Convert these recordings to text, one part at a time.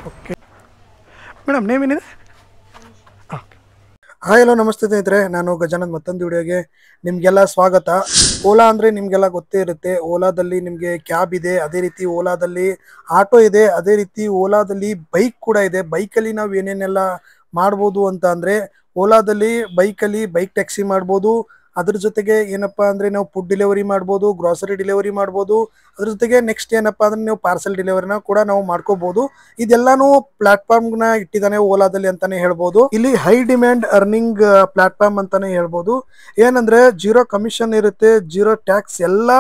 Okay madam name ಏನಿದೆ? Hi hello ನಮಸ್ತೆ ಸ್ನೇಹಿತರೆ, ನಾನು ಗಜಾನಂದ್ ಮತ್ತೊಂದು ವಿಡಿಯೋಗೆ ನಿಮಗೆಲ್ಲ ಸ್ವಾಗತ. ಓಲಾ ಅಂದರೆ ನಿಮಗೆಲ್ಲ ಗೊತ್ತೇ ಇರುತ್ತೆ. ಓಲಾದಲ್ಲಿ ನಿಮಗೆ ಕ್ಯಾಬ್ ಇದೆ, ಅದೇ ರೀತಿ ಓಲಾದಲ್ಲಿ ಆಟೋ ಇದೆ, ಅದೇ ರೀತಿ ಓಲಾದಲ್ಲಿ ಬೈಕ್ ಕೂಡ ಇದೆ. ಬೈಕಲ್ಲಿ ನಾವು ಏನೇನೆಲ್ಲ ಮಾಡ್ಬೋದು ಅಂತ ಅಂದರೆ, ಓಲಾದಲ್ಲಿ ಬೈಕಲ್ಲಿ ಬೈಕ್ ಟ್ಯಾಕ್ಸಿ ಮಾಡ್ಬೋದು. ಅದ್ರ ಜೊತೆಗೆ ಏನಪ್ಪಾ ಅಂದರೆ ನಾವು ಫುಡ್ ಡೆಲಿವರಿ ಮಾಡ್ಬೋದು, ಗ್ರಾಸರಿ ಡೆಲಿವರಿ ಮಾಡ್ಬೋದು. ಅದ್ರ ಜೊತೆಗೆ ನೆಕ್ಸ್ಟ್ ಏನಪ್ಪಾ ಅಂದರೆ ನೀವು ಪಾರ್ಸಲ್ ಡೆಲಿವರಿನ ಕೂಡ ನಾವು ಮಾಡ್ಕೋಬಹುದು. ಇದೆಲ್ಲಾನು ಪ್ಲಾಟ್ಫಾರ್ಮ್ನ ಇಟ್ಟಿದ್ದಾನೆ ಓಲಾದಲ್ಲಿ ಅಂತಾನೆ ಹೇಳ್ಬೋದು. ಇಲ್ಲಿ ಹೈ ಡಿಮ್ಯಾಂಡ್ ಅರ್ನಿಂಗ್ ಪ್ಲಾಟ್ಫಾರ್ಮ್ ಅಂತಾನೆ ಹೇಳ್ಬೋದು. ಏನಂದ್ರೆ ಜೀರೋ ಕಮಿಷನ್ ಇರುತ್ತೆ, ಜೀರೋ ಟ್ಯಾಕ್ಸ್. ಎಲ್ಲ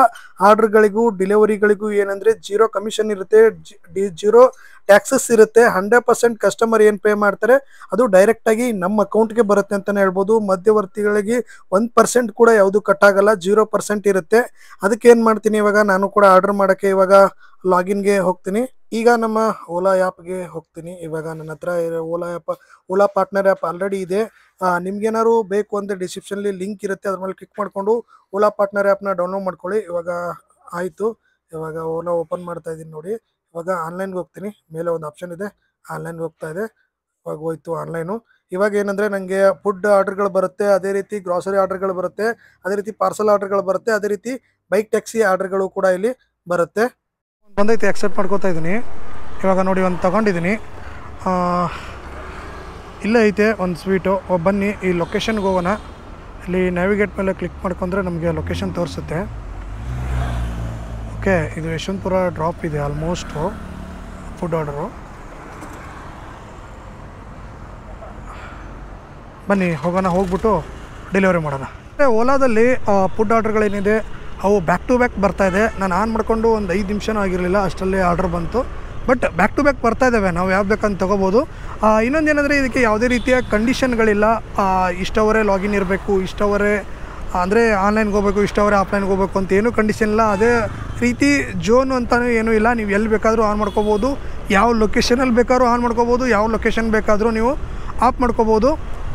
ಆರ್ಡರ್ಗಳಿಗೂ ಡೆಲಿವರಿಗಳಿಗೂ ಏನಂದ್ರೆ ಜೀರೋ ಕಮಿಷನ್ ಇರುತ್ತೆ, ಜೀರೋ ಟ್ಯಾಕ್ಸಸ್ ಇರುತ್ತೆ. 100% ಕಸ್ಟಮರ್ ಏನು ಪೇ ಮಾಡ್ತಾರೆ ಅದು ಡೈರೆಕ್ಟ್ ಆಗಿ ನಮ್ಮ ಅಕೌಂಟ್ಗೆ ಬರುತ್ತೆ ಅಂತಾನೆ ಹೇಳ್ಬೋದು. ಮಧ್ಯವರ್ತಿಗಳಿಗೆ 1% ಕೂಡ ಯಾವುದು ಕಟ್ ಆಗಲ್ಲ, 0% ಇರುತ್ತೆ. ಅದಕ್ಕೆ ಏನು ಮಾಡ್ತೀನಿ, ಇವಾಗ ನಾನು ಕೂಡ ಆರ್ಡರ್ ಮಾಡೋಕ್ಕೆ ಇವಾಗ ಲಾಗಿನ್ಗೆ ಹೋಗ್ತೀನಿ. ಈಗ ನಮ್ಮ ಓಲಾ ಆ್ಯಪ್ಗೆ ಹೋಗ್ತೀನಿ. ಇವಾಗ ನನ್ನ ಹತ್ರ ಓಲಾ ಪಾರ್ಟ್ನರ್ ಆ್ಯಪ್ ಆಲ್ರೆಡಿ ಇದೆ. ನಿಮ್ಗೇನಾದ್ರು ಬೇಕು ಅಂದರೆ ಡಿಸ್ಕ್ರಿಪ್ಷನ್ಲಿ ಲಿಂಕ್ ಇರುತ್ತೆ, ಅದ್ರ ಮೇಲೆ ಕ್ಲಿಕ್ ಮಾಡಿಕೊಂಡು ಓಲಾ ಪಾರ್ಟ್ನರ್ ಆ್ಯಪ್ನ ಡೌನ್ಲೋಡ್ ಮಾಡ್ಕೊಳ್ಳಿ. ಇವಾಗ ಆಯಿತು. ಇವಾಗ ಓಲಾ ಓಪನ್ ಮಾಡ್ತಾ ಇದ್ದೀನಿ ನೋಡಿ. ಇವಾಗ ಆನ್ಲೈನ್ಗೆ ಹೋಗ್ತೀನಿ. ಮೇಲೆ ಒಂದು ಆಪ್ಷನ್ ಇದೆ, ಆನ್ಲೈನ್ಗೆ ಹೋಗ್ತಾ ಇದೆ. ಇವಾಗ ಹೋಯ್ತು ಆನ್ಲೈನು. ಇವಾಗ ಏನಂದರೆ ನನಗೆ ಫುಡ್ ಆರ್ಡರ್ಗಳು ಬರುತ್ತೆ, ಅದೇ ರೀತಿ ಗ್ರಾಸರಿ ಆರ್ಡರ್ಗಳು ಬರುತ್ತೆ, ಅದೇ ರೀತಿ ಪಾರ್ಸಲ್ ಆರ್ಡರ್ಗಳು ಬರುತ್ತೆ, ಅದೇ ರೀತಿ ಬೈಕ್ ಟ್ಯಾಕ್ಸಿ ಆರ್ಡರ್ಗಳು ಕೂಡ ಇಲ್ಲಿ ಬರುತ್ತೆ. ಬಂದೈತೆ, ಅಕ್ಸೆಪ್ಟ್ ಮಾಡ್ಕೋತಾ ಇದ್ದೀನಿ. ಇವಾಗ ನೋಡಿ ಒಂದು ತೊಗೊಂಡಿದ್ದೀನಿ. ಇಲ್ಲೇ ಐತೆ ಒಂದು ಸ್ವೀಟು. ಬನ್ನಿ ಈ ಲೊಕೇಶನ್ಗೆ ಹೋಗೋಣ. ಇಲ್ಲಿ ನ್ಯಾವಿಗೇಟ್ ಮೇಲೆ ಕ್ಲಿಕ್ ಮಾಡ್ಕೊಂಡ್ರೆ ನಮಗೆ ಲೊಕೇಶನ್ ತೋರಿಸುತ್ತೆ. ಓಕೆ, ಇದು ಯಶವಂತಪುರ ಡ್ರಾಪ್ ಇದೆ ಆಲ್ಮೋಸ್ಟು ಫುಡ್ ಆರ್ಡರು. ಬನ್ನಿ ಹೋಗೋಣ, ಹೋಗ್ಬಿಟ್ಟು ಡೆಲಿವರಿ ಮಾಡೋಣ. ಓಲಾದಲ್ಲಿ ಫುಡ್ ಆರ್ಡರ್ಗಳೇನಿದೆ ಅವು ಬ್ಯಾಕ್ ಟು ಬ್ಯಾಕ್ ಬರ್ತಾಯಿದೆ. ನಾನು ಆನ್ ಮಾಡಿಕೊಂಡು ಒಂದು 5 ನಿಮಿಷನೂ ಆಗಿರಲಿಲ್ಲ, ಅಷ್ಟರಲ್ಲಿ ಆರ್ಡರ್ ಬಂತು. ಬಟ್ ಬ್ಯಾಕ್ ಟು ಬ್ಯಾಕ್ ಬರ್ತಾ ಇದ್ದಾವೆ, ನಾವು ಯಾವ್ದು ಬೇಕಂತ ತೊಗೋಬೋದು. ಇನ್ನೊಂದೇನೆಂದರೆ ಇದಕ್ಕೆ ಯಾವುದೇ ರೀತಿಯ ಕಂಡೀಷನ್ಗಳಿಲ್ಲ. ಇಷ್ಟವರೇ ಲಾಗಿನ್ ಇರಬೇಕು, ಇಷ್ಟವರೇ ಅಂದರೆ ಆನ್ಲೈನ್ಗೆ ಹೋಗಬೇಕು, ಇಷ್ಟವರೇ ಆಫ್ಲೈನ್ಗೆ ಹೋಗಬೇಕು ಅಂತ ಏನೂ ಕಂಡೀಷನ್ ಇಲ್ಲ. ಅದೇ ರೀತಿ ಜೋನು ಅಂತಲೂ ಏನೂ ಇಲ್ಲ. ನೀವು ಎಲ್ಲಿ ಬೇಕಾದರೂ ಆನ್ ಮಾಡ್ಕೋಬೋದು, ಯಾವ ಲೊಕೇಶನಲ್ಲಿ ಬೇಕಾದ್ರೂ ಆನ್ ಮಾಡ್ಕೋಬೋದು, ಯಾವ ಲೊಕೇಶನ್ ಬೇಕಾದರೂ ನೀವು ಆಫ್ ಮಾಡ್ಕೋಬೋದು,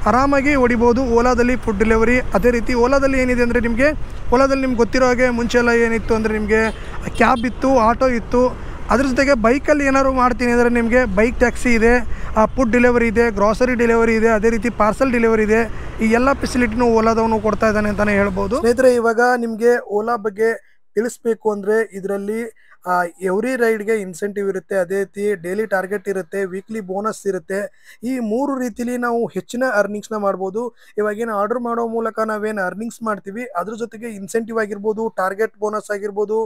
ಆರಾಮಾಗಿ ಹೊಡಿಬೋದು ಓಲಾದಲ್ಲಿ ಫುಡ್ ಡೆಲಿವರಿ. ಅದೇ ರೀತಿ ಓಲಾದಲ್ಲಿ ಏನಿದೆ ಅಂದರೆ ಓಲಾದಲ್ಲಿ ನಿಮ್ಗೆ ಗೊತ್ತಿರೋ ಹಾಗೆ ಮುಂಚೆ ಎಲ್ಲ ಏನಿತ್ತು ಅಂದರೆ ನಿಮಗೆ ಕ್ಯಾಬ್ ಇತ್ತು, ಆಟೋ ಇತ್ತು. ಅದ್ರ ಜೊತೆಗೆ ಬೈಕಲ್ಲಿ ಏನಾದ್ರು ಮಾಡ್ತೀನಿ ಅಂದರೆ ನಿಮಗೆ ಬೈಕ್ ಟ್ಯಾಕ್ಸಿ ಇದೆ, ಫುಡ್ ಡೆಲಿವರಿ ಇದೆ, ಗ್ರಾಸರಿ ಡೆಲಿವರಿ ಇದೆ, ಅದೇ ರೀತಿ ಪಾರ್ಸಲ್ ಡೆಲಿವರಿ ಇದೆ. ಈ ಎಲ್ಲ ಫೆಸಿಲಿಟಿನೂ ಓಲಾದವನು ಕೊಡ್ತಾ ಇದ್ದಾನೆ ಅಂತಲೇ ಹೇಳ್ಬೋದು. ಸ್ನೇಹಿತರೆ, ಇವಾಗ ನಿಮಗೆ ಓಲಾ ಬಗ್ಗೆ ತಿಳಿಸ್ಬೇಕು ಅಂದರೆ ಇದರಲ್ಲಿ ಎವ್ರಿ ರೈಡ್ಗೆ ಇನ್ಸೆಂಟಿವ್ ಇರುತ್ತೆ, ಅದೇ ರೀತಿ ಡೈಲಿ ಟಾರ್ಗೆಟ್ ಇರುತ್ತೆ, ವೀಕ್ಲಿ ಬೋನಸ್ ಇರುತ್ತೆ. ಈ 3 ರೀತಿಲಿ ನಾವು ಹೆಚ್ಚಿನ ಅರ್ನಿಂಗ್ಸ್ನ ಮಾಡ್ಬೋದು. ಇವಾಗೇನು ಆರ್ಡರ್ ಮಾಡೋ ಮೂಲಕ ನಾವೇನು ಅರ್ನಿಂಗ್ಸ್ ಮಾಡ್ತೀವಿ ಅದ್ರ ಜೊತೆಗೆ ಇನ್ಸೆಂಟಿವ್ ಆಗಿರ್ಬೋದು, ಟಾರ್ಗೆಟ್ ಬೋನಸ್ ಆಗಿರ್ಬೋದು,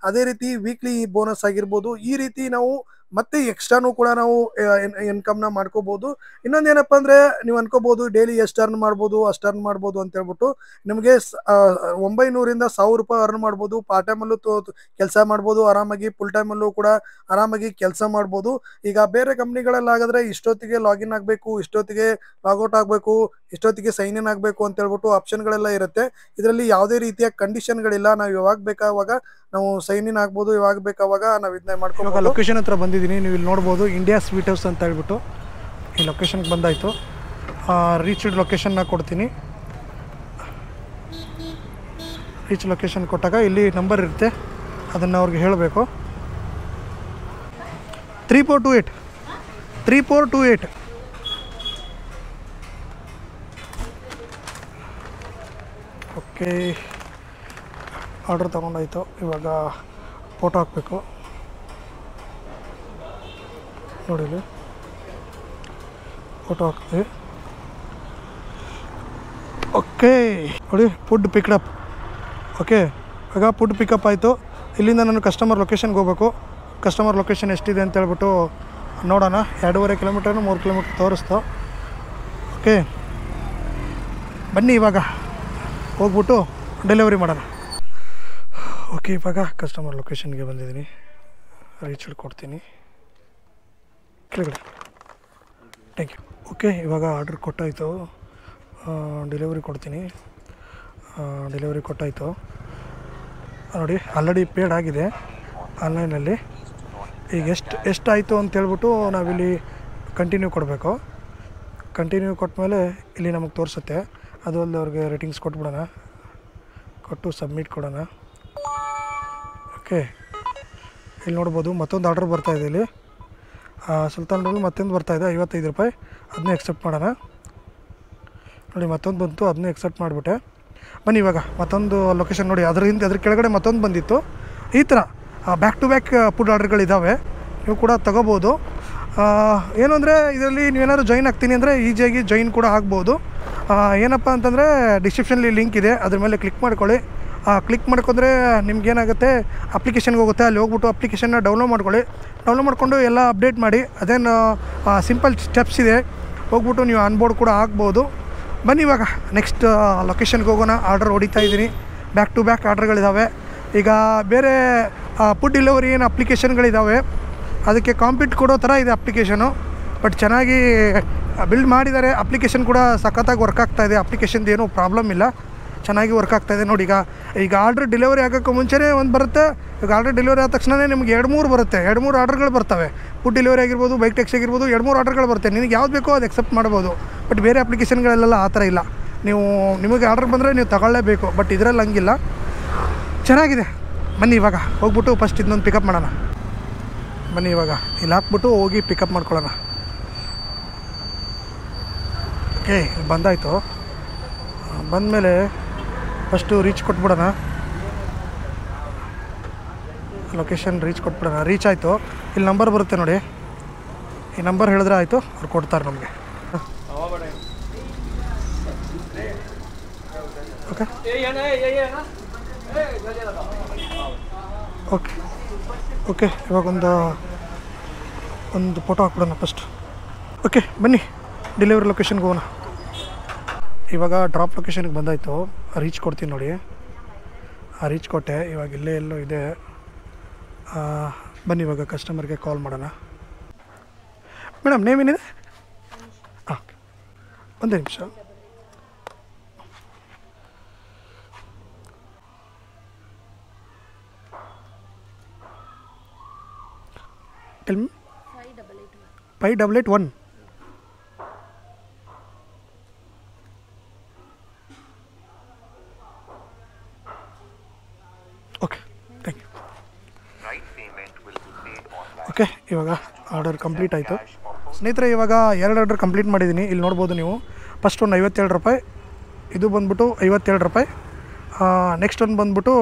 ಅದೇ ರೀತಿ ವೀಕ್ಲಿ ಬೋನಸ್ ಆಗಿರ್ಬೋದು. ಈ ರೀತಿ ನಾವು ಮತ್ತೆ ಎಕ್ಸ್ಟ್ರಾನು ಕೂಡ ನಾವು ಇನ್ಕಮ್ನ ಮಾಡ್ಕೋಬೋದು. ಇನ್ನೊಂದೇನಪ್ಪ ಅಂದರೆ ನೀವು ಅನ್ಕೋಬೋದು ಡೈಲಿ ಎಷ್ಟು ಅರ್ನ್ ಮಾಡ್ಬೋದು, ಅಷ್ಟು ಅರ್ನ್ ಮಾಡ್ಬೋದು ಅಂತ ಹೇಳ್ಬಿಟ್ಟು. ನಿಮಗೆ 900ರಿಂದ 1000 ರೂಪಾಯಿ ಅರ್ನ್ ಮಾಡ್ಬೋದು. ಪಾರ್ಟ್ ಟೈಮಲ್ಲೂ ಕೆಲಸ ಮಾಡ್ಬೋದು ಆರಾಮಾಗಿ, ಫುಲ್ ಟೈಮಲ್ಲೂ ಕೂಡ ಆರಾಮಾಗಿ ಕೆಲಸ ಮಾಡ್ಬೋದು. ಈಗ ಬೇರೆ ಕಂಪ್ನಿಗಳಲ್ಲಾಗಿದ್ರೆ ಇಷ್ಟೊತ್ತಿಗೆ ಲಾಗಿನ್ ಆಗಬೇಕು, ಇಷ್ಟೊತ್ತಿಗೆ ಲಾಗೌಟ್ ಆಗಬೇಕು, ಇಷ್ಟೊತ್ತಿಗೆ ಸೈನ್ ಇನ್ ಆಗಬೇಕು ಅಂತ ಹೇಳ್ಬಿಟ್ಟು ಆಪ್ಷನ್ಗಳೆಲ್ಲ ಇರುತ್ತೆ. ಇದರಲ್ಲಿ ಯಾವುದೇ ರೀತಿಯ ಕಂಡೀಷನ್ಗಳಿಲ್ಲ. ನಾವು ಯಾವಾಗ ಬೇಕಾವಾಗ ನಾವು ಸೈನ್ ಇನ್ ಆಗ್ಬೋದು, ಯಾವಾಗ ಬೇಕಾವಾಗ ನಾವು ಇದನ್ನ ಮಾಡ್ಕೊಂಡು. ಲೊಕೇಶನ್ ಹತ್ರ ಬಂದಿದ್ದೀನಿ, ನೀವು ಇಲ್ಲಿ ನೋಡ್ಬೋದು ಇಂಡಿಯಾ ಸ್ವೀಟ್ ಹೌಸ್ ಅಂತ ಹೇಳ್ಬಿಟ್ಟು. ಈ ಲೊಕೇಶನ್ಗೆ ಬಂದಾಯಿತು. ರೀಚ್ಡ್ ಲೊಕೇಶನ್ನ ಕೊಡ್ತೀನಿ. ರೀಚ್ ಲೊಕೇಶನ್ ಕೊಟ್ಟಾಗ ಇಲ್ಲಿ ನಂಬರ್ ಇರುತ್ತೆ, ಅದನ್ನು ಅವ್ರಿಗೆ ಹೇಳಬೇಕು. 3428. ಓಕೆ, ಆರ್ಡರ್ ತೊಗೊಂಡಾಯ್ತು. ಇವಾಗ ಫೋಟೋ ಹಾಕಬೇಕು ನೋಡಿ, ಫೋಟೋ ಹಾಕ್ತೀವಿ. ಓಕೆ ನೋಡಿ, ಫುಡ್ ಪಿಕಪ್. ಓಕೆ, ಇವಾಗ ಫುಡ್ ಪಿಕಪ್ ಆಯಿತು. ಇಲ್ಲಿಂದ ನಾನು ಕಸ್ಟಮರ್ ಲೊಕೇಶನ್ಗೆ ಹೋಗ್ಬೇಕು. ಕಸ್ಟಮರ್ ಲೊಕೇಶನ್ ಎಷ್ಟಿದೆ ಅಂತ ಹೇಳ್ಬಿಟ್ಟು ನೋಡೋಣ. 2.5 ಕಿಲೋಮೀಟರ್ನು 3 ಕಿಲೋಮೀಟರ್ ತೋರಿಸ್ತು. ಓಕೆ, ಬನ್ನಿ ಇವಾಗ ಹೋಗ್ಬಿಟ್ಟು ಡೆಲಿವರಿ ಮಾಡೋಣ. ಓಕೆ, ಇವಾಗ ಕಸ್ಟಮರ್ ಲೊಕೇಶನ್ಗೆ ಬಂದಿದ್ದೀನಿ. ರೀಚ್ ಕೊಡ್ತೀನಿ, ಕೆಳಗಡೆ. Thank you. ಓಕೆ, ಇವಾಗ ಆರ್ಡ್ರ್ ಕೊಟ್ಟಾಯಿತು. ಡೆಲಿವರಿ ಕೊಡ್ತೀನಿ. ಡೆಲಿವರಿ ಕೊಟ್ಟಾಯಿತು ನೋಡಿ. ಆಲ್ರೆಡಿ ಪೇಡ್ ಆಗಿದೆ ಆನ್ಲೈನಲ್ಲಿ. ಈಗ ಎಷ್ಟಾಯಿತು ಅಂತೇಳ್ಬಿಟ್ಟು ನಾವಿಲ್ಲಿ ಕಂಟಿನ್ಯೂ ಕೊಡಬೇಕು. ಕಂಟಿನ್ಯೂ ಕೊಟ್ಟಮೇಲೆ ಇಲ್ಲಿ ನಮಗೆ ತೋರಿಸುತ್ತೆ. ಅದು ಅಲ್ಲಿ ಅವ್ರಿಗೆ ರೇಟಿಂಗ್ಸ್ ಕೊಟ್ಬಿಡೋಣ, ಕೊಟ್ಟು ಸಬ್ಮಿಟ್ ಕೊಡೋಣ. ಓಕೆ, ಇಲ್ಲಿ ನೋಡ್ಬೋದು ಮತ್ತೊಂದು ಆರ್ಡರ್ ಬರ್ತಾಯಿದೆ ಇಲ್ಲಿ. ಸುಲ್ತಾನ್ ರೋಲ್ ಮತ್ತೊಂದು ಬರ್ತಾಯಿದೆ 55 ರೂಪಾಯಿ, ಅದನ್ನೇ ಎಕ್ಸೆಪ್ಟ್ ಮಾಡೋಣ. ನೋಡಿ ಮತ್ತೊಂದು ಬಂತು, ಅದನ್ನೇ ಎಕ್ಸೆಪ್ಟ್ ಮಾಡಿಬಿಟ್ಟೆ. ಬನ್ನಿ ಇವಾಗ ಮತ್ತೊಂದು ಲೊಕೇಶನ್ ನೋಡಿ, ಅದ್ರ ಕೆಳಗಡೆ ಮತ್ತೊಂದು ಬಂದಿತ್ತು. ಈ ಥರ ಬ್ಯಾಕ್ ಟು ಬ್ಯಾಕ್ ಫುಡ್ ಆರ್ಡ್ರ್ಗಳಿದ್ದಾವೆ, ನೀವು ಕೂಡ ತೊಗೋಬೋದು. ಏನು ಅಂದರೆ ಇದರಲ್ಲಿ ನೀವೇನಾದ್ರು ಜಾಯಿನ್ ಆಗ್ತೀನಿ ಅಂದರೆ ಈಸಿಯಾಗಿ ಜಾಯಿನ್ ಕೂಡ ಆಗ್ಬೋದು. ಏನಪ್ಪ ಅಂತಂದರೆ ಡಿಸ್ಕ್ರಿಪ್ಷನಲ್ಲಿ ಲಿಂಕ್ ಇದೆ, ಅದ್ರ ಮೇಲೆ ಕ್ಲಿಕ್ ಮಾಡ್ಕೊಳ್ಳಿ. ಕ್ಲಿಕ್ ಮಾಡ್ಕೊಂಡ್ರೆ ನಿಮ್ಗೇನಾಗುತ್ತೆ, ಅಪ್ಲಿಕೇಶನ್ಗೆ ಹೋಗುತ್ತೆ. ಅಲ್ಲಿ ಹೋಗ್ಬಿಟ್ಟು ಅಪ್ಲಿಕೇಶನ್ನ ಡೌನ್ಲೋಡ್ ಮಾಡ್ಕೊಳ್ಳಿ. ಡೌನ್ಲೋಡ್ ಮಾಡಿಕೊಂಡು ಎಲ್ಲ ಅಪ್ಡೇಟ್ ಮಾಡಿ. ಅದೇನು ಸಿಂಪಲ್ ಸ್ಟೆಪ್ಸ್ ಇದೆ, ಹೋಗ್ಬಿಟ್ಟು ನೀವು ಆನ್ಬೋರ್ಡ್ ಕೂಡ ಆಗ್ಬೋದು. ಬನ್ನಿ ಇವಾಗ ನೆಕ್ಸ್ಟ್ ಲೊಕೇಶನ್ಗೆ ಹೋಗೋಣ. ಆರ್ಡರ್ ಹೊಡಿತಾ ಇದ್ದೀನಿ, ಬ್ಯಾಕ್ ಟು ಬ್ಯಾಕ್ ಆರ್ಡ್ರ್ಗಳಿದ್ದಾವೆ. ಈಗ ಬೇರೆ ಫುಡ್ ಡೆಲಿವರಿ ಏನು ಅಪ್ಲಿಕೇಶನ್ಗಳಿದ್ದಾವೆ ಅದಕ್ಕೆ ಕಾಂಪೀಟ್ ಕೊಡೋ ಥರ ಇದೆ ಅಪ್ಲಿಕೇಶನು, ಬಟ್ ಚೆನ್ನಾಗಿ ಬಿಲ್ಡ್ ಮಾಡಿದ್ದಾರೆ. ಅಪ್ಲಿಕೇಶನ್ ಕೂಡ ಸಖತ್ತಾಗಿ ವರ್ಕ್ ಆಗ್ತಾಯಿದೆ, ಅಪ್ಲಿಕೇಶನ್ದು ಏನೂ ಪ್ರಾಬ್ಲಮ್ ಇಲ್ಲ, ಚೆನ್ನಾಗಿ ವರ್ಕ್ ಆಗ್ತಾಯಿದೆ. ನೋಡಿ ಈಗ ಆರ್ಡ್ರ್ ಡೆಲಿವರಿ ಆಗೋಕ್ಕೆ ಮುಂಚೆನೇ ಒಂದು ಬರುತ್ತೆ. ಈಗ ಆರ್ಡ್ರ್ ಡೆಲಿವರಿ ಆದ ತಕ್ಷಣವೇ ನಿಮ್ಗೆ 2-3 ಬರುತ್ತೆ, 2-3 ಆರ್ಡ್ರ್ಗಳು ಬರ್ತವೆ. ಫುಡ್ ಡೆಲಿವರಿ ಆಗಿರ್ಬೋದು, ಬೈಕ್ ಟ್ಯಾಕ್ಸಿ ಆಗಿರ್ಬೋದು, 2-3 ಆರ್ಡ್ರ್ಗಳು ಬರುತ್ತೆ. ನಿನಗೆ ಯಾವ್ದು ಬೇಕೋ ಅದು ಎಕ್ಸೆಪ್ಟ್ ಮಾಡ್ಬೋದು. ಬಟ್ ಬೇರೆ ಅಪ್ಲಿಕೇಶನ್ಗಳಲ್ಲೆಲ್ಲ ಆ ಥರ ಇಲ್ಲ, ನಿಮಗೆ ಆರ್ಡ್ರ್ ಬಂದರೆ ನೀವು ತಗೊಳ್ಳೇಬೇಕು. ಬಟ್ ಇದರಲ್ಲಿ ಹಂಗಿಲ್ಲ, ಚೆನ್ನಾಗಿದೆ. ಬನ್ನಿ ಇವಾಗ ಹೋಗ್ಬಿಟ್ಟು ಫಸ್ಟ್ ಇದನ್ನೊಂದು ಪಿಕಪ್ ಮಾಡೋಣ. ಬನ್ನಿ ಇವಾಗ ಇಲ್ಲಿ ಹಾಕ್ಬಿಟ್ಟು ಹೋಗಿ ಪಿಕಪ್ ಮಾಡ್ಕೊಳ್ಳೋಣ. ಓಕೆ, ಬಂದಾಯಿತು. ಬಂದಮೇಲೆ ಫಸ್ಟು ರೀಚ್ ಕೊಟ್ಬಿಡೋಣ, ಲೊಕೇಶನ್ ರೀಚ್ ಕೊಟ್ಬಿಡೋಣ. ರೀಚ್ ಆಯಿತು, ಇಲ್ಲಿ ನಂಬರ್ ಬರುತ್ತೆ ನೋಡಿ, ಈ ನಂಬರ್ ಹೇಳಿದ್ರೆ ಆಯಿತು, ಅವ್ರು ಕೊಡ್ತಾರೆ ನಮಗೆ. ಓಕೆ ಓಕೆ ಓಕೆ ಇವಾಗ ಒಂದು ಫೋಟೋ ಹಾಕ್ಬಿಡೋಣ ಫಸ್ಟ್. ಓಕೆ ಬನ್ನಿ ಡೆಲಿವರಿ ಲೊಕೇಶನ್ಗೆ ಹೋಗೋಣ. ಇವಾಗ ಡ್ರಾಪ್ ಲೊಕೇಶನ್ಗೆ ಬಂದಾಯಿತು, ರೀಚ್ ಕೊಡ್ತೀನಿ ನೋಡಿ. ರೀಚ್ ಕೊಟ್ಟೆ, ಇವಾಗ ಇಲ್ಲೇ ಎಲ್ಲೋ ಇದೆ. ಬನ್ನಿ ಇವಾಗ ಕಸ್ಟಮರ್ಗೆ ಕಾಲ್ ಮಾಡೋಣ. ಮೇಡಮ್ ನೇಮ್ ಏನಿದೆ? ಹಾಂ, ಒಂದೇ ನಿಮಿಷ. Tell me. 5881. Okay, thank you. Okay, ಇವಾಗ ಆರ್ಡರ್ ಕಂಪ್ಲೀಟ್ ಆಯಿತು ಸ್ನೇಹಿತರೆ. ಇವಾಗ 2 ಆರ್ಡರ್ ಕಂಪ್ಲೀಟ್ ಮಾಡಿದ್ದೀನಿ. ಇಲ್ಲಿ ನೋಡ್ಬೋದು ನೀವು. ಫಸ್ಟ್ ಒಂದು 57 ರೂಪಾಯಿ, ಇದು ಬಂದ್ಬಿಟ್ಟು 57 ರೂಪಾಯಿ. ನೆಕ್ಸ್ಟ್ ಒಂದು ಬಂದ್ಬಿಟ್ಟು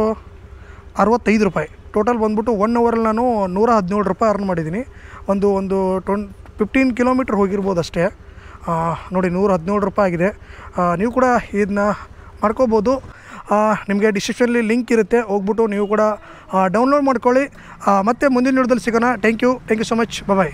65 ರೂಪಾಯಿ. ಟೋಟಲ್ ಬಂದ್ಬಿಟ್ಟು 1 ಅವರಲ್ಲಿ ನಾನು 117 ರೂಪಾಯಿ ಅರ್ನ್ ಮಾಡಿದ್ದೀನಿ. ಒಂದು 15 ಕಿಲೋಮೀಟ್ರ್ ಹೋಗಿರ್ಬೋದು ಅಷ್ಟೇ. ನೋಡಿ 117 ರೂಪಾಯಿ ಆಗಿದೆ. ನೀವು ಕೂಡ ಇದನ್ನ ಮಾಡ್ಕೋಬೋದು. ನಿಮಗೆ ಡಿಸ್ಕ್ರಿಪ್ಷನಲ್ಲಿ ಲಿಂಕ್ ಇರುತ್ತೆ, ಹೋಗ್ಬಿಟ್ಟು ನೀವು ಕೂಡ ಡೌನ್ಲೋಡ್ ಮಾಡ್ಕೊಳ್ಳಿ. ಮತ್ತು ಮುಂದಿನ ವಿಡಿಯೋದಲ್ಲಿ ಸಿಗೋಣ. Thank you so much. Bye.